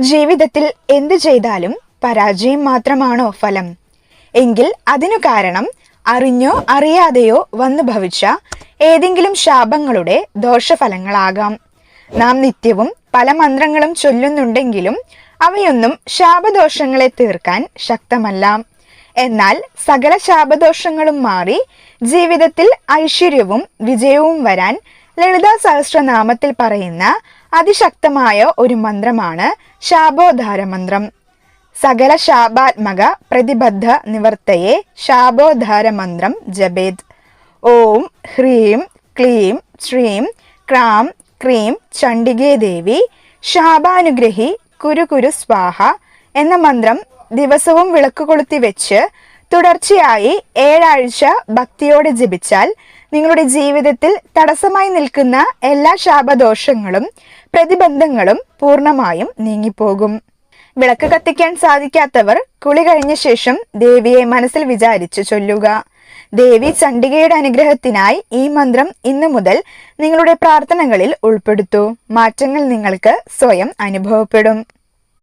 ജീവിതത്തിൽ എന്തു ചെയ്താലും പരാജയം മാത്രമാണോ ഫലം? എങ്കിൽ അതിനു കാരണം അറിഞ്ഞോ അറിയാതെയോ വന്നു ഭവിച്ച ഏതെങ്കിലും ശാപങ്ങളുടെ ദോഷഫലങ്ങളാകാം. നാം നിത്യവും പല മന്ത്രങ്ങളും ചൊല്ലുന്നുണ്ടെങ്കിലും അവയൊന്നും ശാപദോഷങ്ങളെ തീർക്കാൻ ശക്തമല്ല. എന്നാൽ സകല ശാപദോഷങ്ങളും മാറി ജീവിതത്തിൽ ഐശ്വര്യവും വിജയവും വരാൻ ലളിതാ സഹസ്രനാമത്തിൽ പറയുന്ന അതിശക്തമായ ഒരു മന്ത്രമാണ് ശാപോദ്ധാര മന്ത്രം. സകല ശാപാത്മക പ്രതിബദ്ധ നിവർത്തയെ ശാപോദ്ധാര മന്ത്രം ജപേത്. ഓം ഹ്രീം ക്ലീം ശ്രീം ക്രാം ക്രീം ചണ്ഡികേ ദേവി ശാപാനുഗ്രഹി കുരു കുരു സ്വാഹ എന്ന മന്ത്രം ദിവസവും വിളക്ക് കൊളുത്തി വെച്ച് തുടർച്ചയായി 7 ആഴ്ച ഭക്തിയോടെ ജപിച്ചാൽ നിങ്ങളുടെ ജീവിതത്തിൽ തടസ്സമായി നിൽക്കുന്ന എല്ലാ ശാപദോഷങ്ങളും പ്രതിബന്ധങ്ങളും പൂർണ്ണമായും നീങ്ങിപ്പോകും. വിളക്ക് കത്തിക്കാൻ സാധിക്കാത്തവർ കുളി കഴിഞ്ഞ ശേഷം ദേവിയെ മനസ്സിൽ വിചാരിച്ചു ചൊല്ലുക. ദേവി ചണ്ഡികയുടെ അനുഗ്രഹത്തിനായി ഈ മന്ത്രം ഇന്നു മുതൽ നിങ്ങളുടെ പ്രാർത്ഥനകളിൽ ഉൾപ്പെടുത്തൂ. മാറ്റങ്ങൾ നിങ്ങൾക്ക് സ്വയം അനുഭവപ്പെടും.